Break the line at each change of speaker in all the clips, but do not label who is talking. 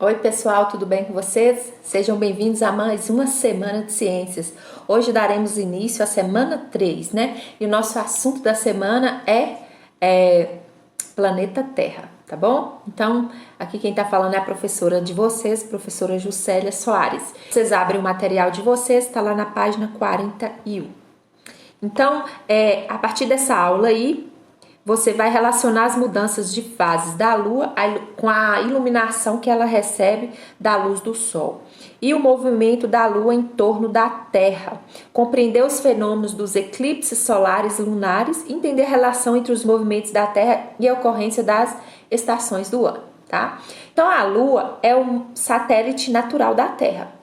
Oi pessoal, tudo bem com vocês? Sejam bem-vindos a mais uma semana de ciências. Hoje daremos início à semana 3, né? E o nosso assunto da semana é planeta Terra, tá bom? Então, aqui quem tá falando é a professora de vocês, professora Juscelia Soares. Vocês abrem o material de vocês, tá lá na página 41. Então, a partir dessa aula aí, você vai relacionar as mudanças de fases da Lua com a iluminação que ela recebe da luz do Sol e o movimento da Lua em torno da Terra, compreender os fenômenos dos eclipses solares e lunares, entender a relação entre os movimentos da Terra e a ocorrência das estações do ano, tá? Então a Lua é um satélite natural da Terra.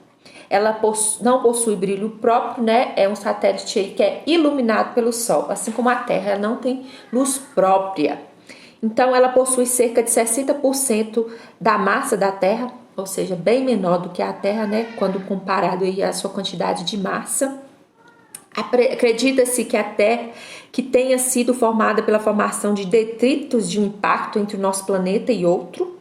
Ela não possui brilho próprio, né? É um satélite aí que é iluminado pelo Sol, assim como a Terra, ela não tem luz própria. Então, ela possui cerca de 60% da massa da Terra, ou seja, bem menor do que a Terra, né? Quando comparado aí à sua quantidade de massa. Acredita-se que a Terra que tenha sido formada pela formação de detritos de um impacto entre o nosso planeta e outro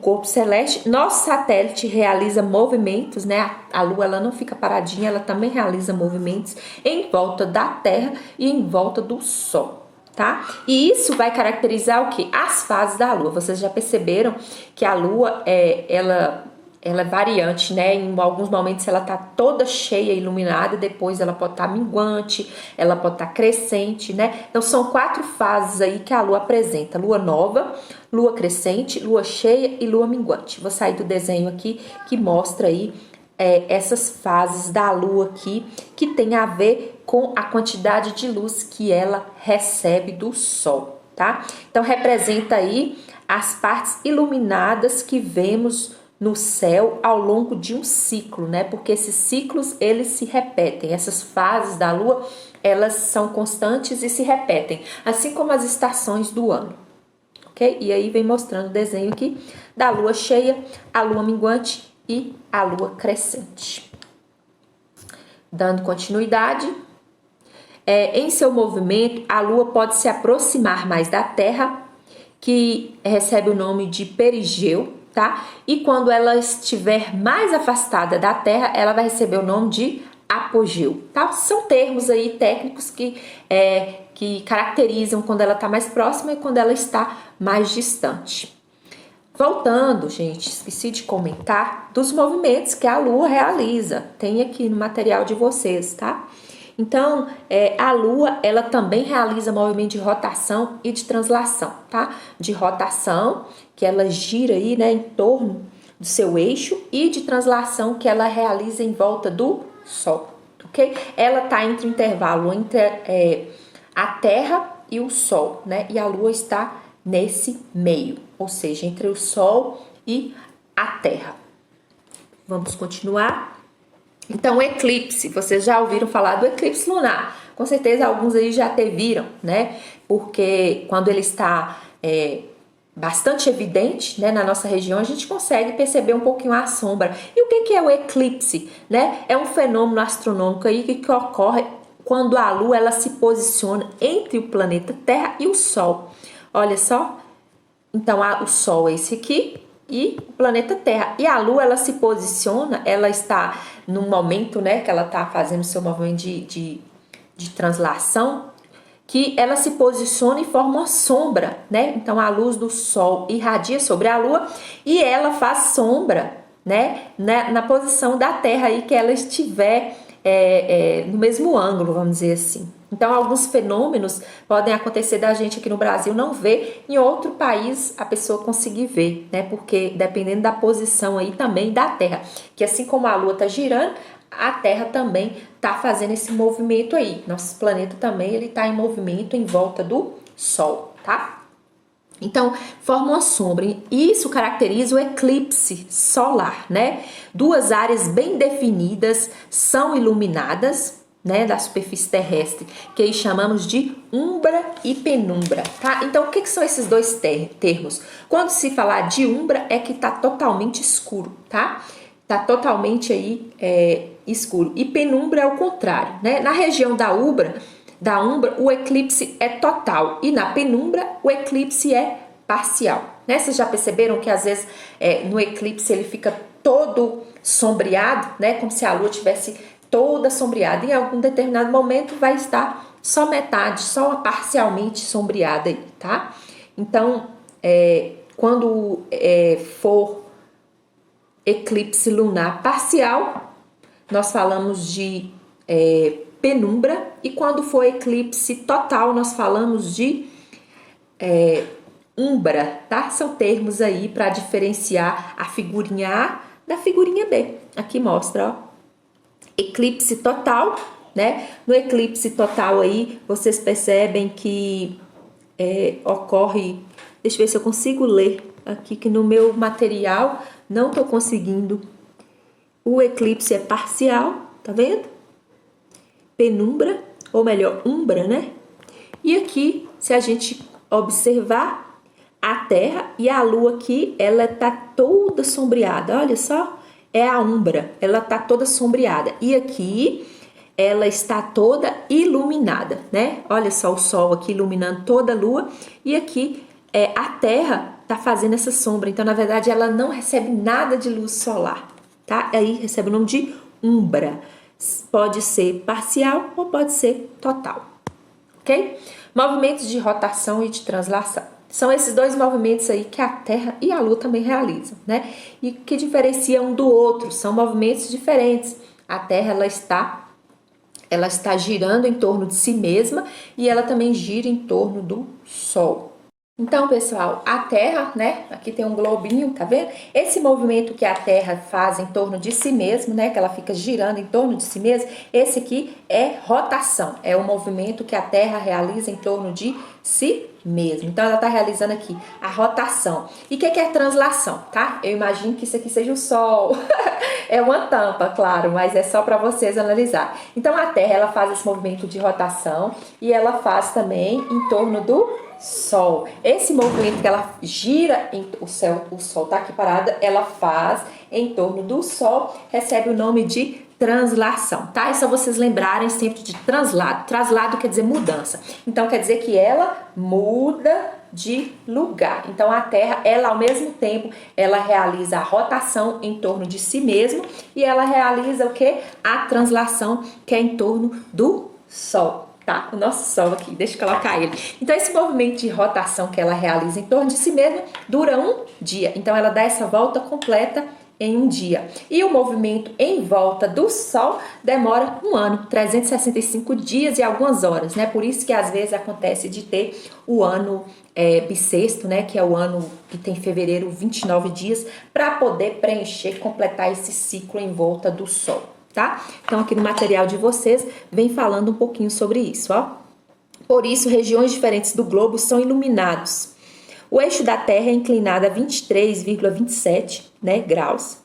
corpo celeste. Nosso satélite realiza movimentos, né? A Lua ela não fica paradinha, ela também realiza movimentos em volta da Terra e em volta do Sol, tá? E isso vai caracterizar o que? As fases da Lua. Vocês já perceberam que a Lua ela é variante, né? Em alguns momentos ela tá toda cheia, iluminada, depois ela pode estar minguante, ela pode estar crescente, né? Então são 4 fases aí que a Lua apresenta: Lua nova, Lua crescente, Lua cheia e Lua minguante. Vou sair do desenho aqui que mostra aí essas fases da Lua aqui, que tem a ver com a quantidade de luz que ela recebe do Sol, tá? Então representa aí as partes iluminadas que vemos no céu ao longo de um ciclo, né? Porque esses ciclos eles se repetem. Essas fases da Lua, elas são constantes e se repetem, assim como as estações do ano. OK? E aí vem mostrando o desenho aqui da Lua cheia, a Lua minguante e a Lua crescente. Dando continuidade, em seu movimento, a Lua pode se aproximar mais da Terra, que recebe o nome de perigeu, tá? E quando ela estiver mais afastada da Terra, ela vai receber o nome de apogeu, tá? São termos aí técnicos que caracterizam quando ela está mais próxima e quando ela está mais distante. Voltando, gente, esqueci de comentar dos movimentos que a Lua realiza. Tem aqui no material de vocês, tá? Então, a Lua, ela também realiza movimento de rotação e de translação, tá? De rotação, que ela gira aí, né, em torno do seu eixo, e de translação, que ela realiza em volta do Sol, ok? Ela tá entre o intervalo entre a Terra e o Sol, né? E a Lua está nesse meio, ou seja, entre o Sol e a Terra. Vamos continuar. Então, o eclipse, vocês já ouviram falar do eclipse lunar? Com certeza alguns aí já te viram, né? Porque quando ele está bastante evidente, né, na nossa região, a gente consegue perceber um pouquinho a sombra. E o que é o eclipse, né? É um fenômeno astronômico aí que ocorre quando a Lua ela se posiciona entre o planeta Terra e o Sol. Olha só. Então, o Sol é esse aqui e o planeta Terra. E a Lua, ela se posiciona, ela está num momento, né, que ela está fazendo seu movimento de translação, que ela se posiciona e forma uma sombra, né? Então, a luz do Sol irradia sobre a Lua e ela faz sombra, né, na posição da Terra aí que ela estiver no mesmo ângulo, vamos dizer assim. Então, alguns fenômenos podem acontecer da gente aqui no Brasil não ver, em outro país a pessoa conseguir ver, né? Porque dependendo da posição aí também da Terra, que assim como a Lua está girando, a Terra também está fazendo esse movimento aí. Nosso planeta também ele está em movimento em volta do Sol, tá? Então, forma uma sombra. E isso caracteriza o eclipse solar, né? 2 áreas bem definidas são iluminadas, né, da superfície terrestre, que aí chamamos de umbra e penumbra, tá? Então, o que são esses dois termos? Quando se falar de umbra, é que tá totalmente escuro, tá? Tá totalmente aí escuro. E penumbra é o contrário, né? Na região da umbra, o eclipse é total. E na penumbra, o eclipse é parcial. né? Vocês já perceberam que às vezes no eclipse ele fica todo sombreado, né? Como se a lua tivesse toda sombreada. Em algum determinado momento vai estar só metade, só parcialmente sombreada aí, tá? Então, quando for eclipse lunar parcial, nós falamos de penumbra, e quando for eclipse total, nós falamos de umbra, tá? São termos aí para diferenciar a figurinha A da figurinha B. Aqui mostra, ó, eclipse total, né? No eclipse total aí, vocês percebem que ocorre, deixa eu ver se eu consigo ler aqui, que no meu material não tô conseguindo. O eclipse é parcial, tá vendo? Penumbra, ou melhor, umbra, né? E aqui, se a gente observar, a Terra e a Lua aqui, ela tá toda sombreada, olha só, é a umbra, ela tá toda sombreada. E aqui, ela está toda iluminada, né? Olha só o Sol aqui iluminando toda a Lua, e aqui a Terra tá fazendo essa sombra. Então, na verdade, ela não recebe nada de luz solar, tá? Aí recebe o nome de umbra. Pode ser parcial ou pode ser total, ok? Movimentos de rotação e de translação. São esses dois movimentos aí que a Terra e a Lua também realizam, né? E que diferenciam um do outro, são movimentos diferentes. A Terra, ela está girando em torno de si mesma e ela também gira em torno do Sol. Então, pessoal, a Terra, né, aqui tem um globinho, tá vendo? Esse movimento que a Terra faz em torno de si mesma, né, que ela fica girando em torno de si mesma, esse aqui é rotação, é o movimento que a Terra realiza em torno de si mesma. Então, ela tá realizando aqui a rotação. E o que é translação, tá? Eu imagino que isso aqui seja o Sol. É uma tampa, claro, mas é só para vocês analisar. Então, a Terra, ela faz esse movimento de rotação e ela faz também em torno do Sol. Esse movimento que ela gira, o Sol tá aqui parada, ela faz em torno do Sol, recebe o nome de translação, tá? É só vocês lembrarem sempre de translado. Translado quer dizer mudança. Então, quer dizer que ela muda de lugar. Então, a Terra, ela ao mesmo tempo, ela realiza a rotação em torno de si mesma e ela realiza o quê? A translação, que é em torno do Sol. Tá? O nosso Sol aqui, deixa eu colocar ele. Então, esse movimento de rotação que ela realiza em torno de si mesma dura um dia. Então, ela dá essa volta completa em um dia. E o movimento em volta do Sol demora um ano, 365 dias e algumas horas, né? Por isso que às vezes acontece de ter o ano bissexto, né? Que é o ano que tem fevereiro 29 dias, para poder preencher, completar esse ciclo em volta do Sol. Tá? Então, aqui no material de vocês, vem falando um pouquinho sobre isso, ó. Por isso, regiões diferentes do globo são iluminados. O eixo da Terra é inclinado a 23,27, né, graus.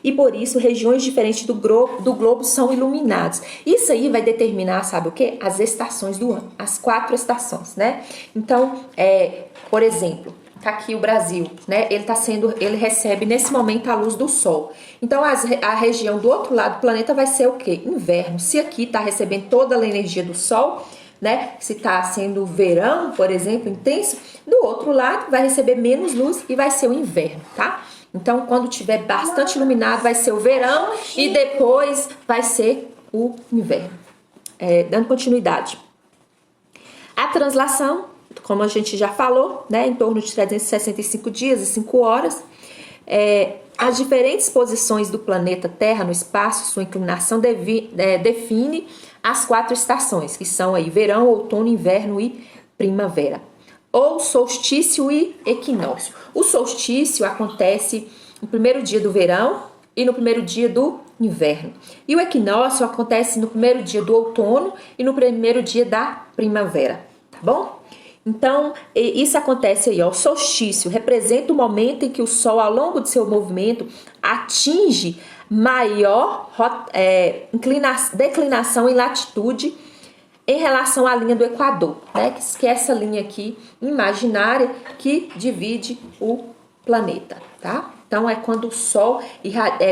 E por isso, regiões diferentes do globo são iluminadas. Isso aí vai determinar, sabe o quê? As estações do ano, as 4 estações, né? Então, por exemplo, tá aqui o Brasil, né? Ele recebe nesse momento a luz do Sol. Então, a região do outro lado do planeta vai ser o quê? Inverno. Se aqui tá recebendo toda a energia do Sol, né? Se tá sendo verão, por exemplo, intenso, do outro lado vai receber menos luz e vai ser o inverno, tá? Então, quando tiver bastante iluminado, vai ser o verão e depois vai ser o inverno. Dando continuidade. A translação, como a gente já falou, né, em torno de 365 dias e 5 horas, as diferentes posições do planeta Terra no espaço, sua inclinação define as 4 estações, que são aí verão, outono, inverno e primavera. Ou solstício e equinócio. O solstício acontece no primeiro dia do verão e no primeiro dia do inverno. E o equinócio acontece no primeiro dia do outono e no primeiro dia da primavera, tá bom? Então, isso acontece aí, ó, o solstício representa o momento em que o Sol, ao longo de seu movimento, atinge maior declinação em latitude em relação à linha do Equador, né? Que é essa linha aqui imaginária que divide o planeta, tá? Então, é quando o Sol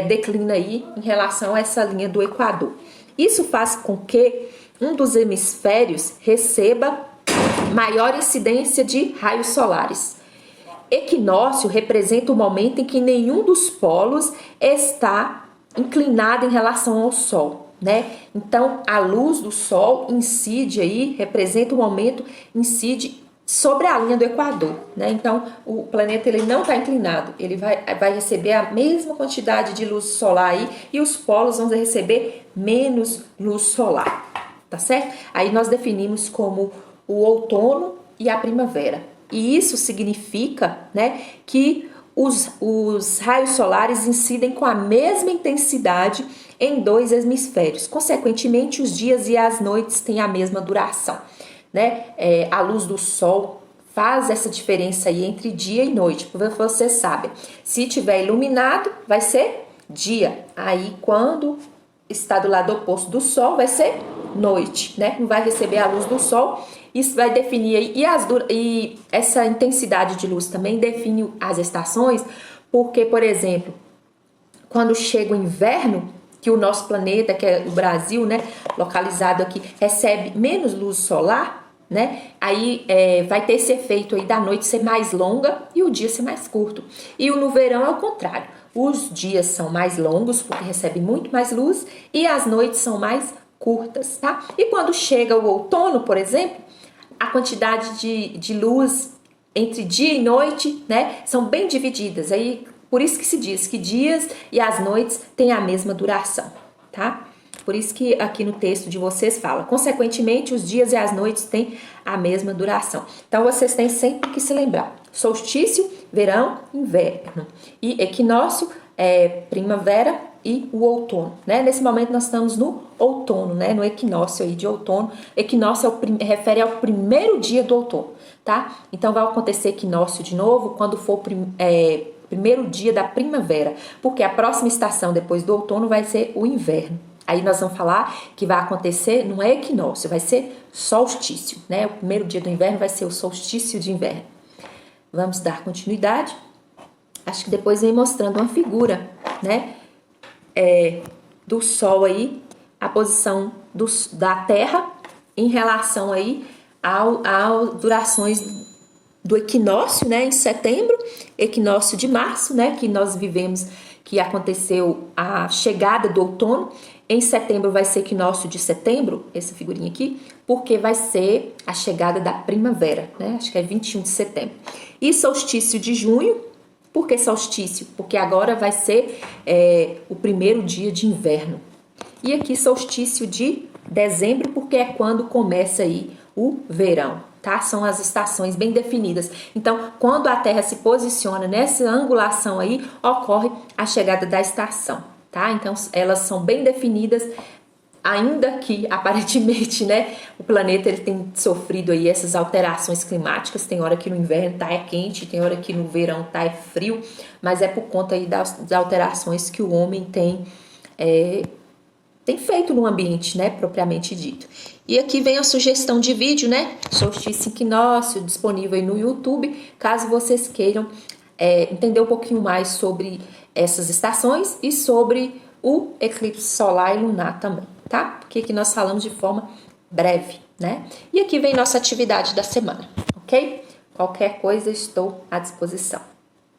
declina aí em relação a essa linha do Equador. Isso faz com que um dos hemisférios receba maior incidência de raios solares. equinócio representa o momento em que nenhum dos polos está inclinado em relação ao Sol, né? Então, a luz do Sol incide aí, representa o momento, incide sobre a linha do Equador, né? Então, o planeta ele não está inclinado, ele vai receber a mesma quantidade de luz solar aí e os polos vão receber menos luz solar, tá certo? Aí nós definimos como o outono e a primavera. E isso significa, né, que os raios solares incidem com a mesma intensidade em dois hemisférios. Consequentemente, os dias e as noites têm a mesma duração, né? A luz do sol faz essa diferença aí entre dia e noite, porque você sabe, se tiver iluminado, vai ser dia. Aí, quando está do lado oposto do sol, vai ser noite, né? Não vai receber a luz do sol. Isso vai definir aí, e essa intensidade de luz também define as estações, porque, por exemplo, quando chega o inverno, que o nosso planeta, que é o Brasil, né, localizado aqui, recebe menos luz solar, né? Aí vai ter esse efeito aí da noite ser mais longa e o dia ser mais curto. E no verão é o contrário. Os dias são mais longos porque recebem muito mais luz e as noites são mais curtas, tá? E quando chega o outono, por exemplo, a quantidade de luz entre dia e noite, né, são bem divididas. Aí, por isso que se diz que dias e as noites têm a mesma duração, tá? Por isso que aqui no texto de vocês fala, consequentemente, os dias e as noites têm a mesma duração. Então, vocês têm sempre que se lembrar. Solstício, verão, inverno. E equinócio, primavera e o outono, né? Nesse momento nós estamos no outono, né? No equinócio aí de outono. Equinócio refere ao primeiro dia do outono, tá? Então vai acontecer equinócio de novo quando for primeiro dia da primavera, porque a próxima estação depois do outono vai ser o inverno. Aí nós vamos falar que vai acontecer, não é equinócio, vai ser solstício, né? O primeiro dia do inverno vai ser o solstício de inverno. Vamos dar continuidade. Acho que depois vem mostrando uma figura, né? Do Sol aí, a posição da Terra em relação aí às durações do equinócio, né? Em setembro, equinócio de março, né? Que nós vivemos, que aconteceu a chegada do outono. Em setembro vai ser equinócio de setembro, essa figurinha aqui, porque vai ser a chegada da primavera, né? Acho que é 21 de setembro. E solstício de junho. Por que solstício? Porque agora vai ser o primeiro dia de inverno. E aqui solstício de dezembro, porque é quando começa aí o verão, tá? São as estações bem definidas. Então, quando a Terra se posiciona nessa angulação aí, ocorre a chegada da estação, tá? Então, elas são bem definidas, ainda que aparentemente, né, o planeta ele tem sofrido aí essas alterações climáticas. Tem hora que no inverno tá quente, tem hora que no verão tá frio, mas é por conta aí das alterações que o homem tem feito no ambiente, né, propriamente dito. E aqui vem a sugestão de vídeo, né, solstício equinócio, disponível aí no YouTube, caso vocês queiram entender um pouquinho mais sobre essas estações e sobre o eclipse solar e lunar também, tá? Porque aqui nós falamos de forma breve, né? E aqui vem nossa atividade da semana, ok? Qualquer coisa, estou à disposição.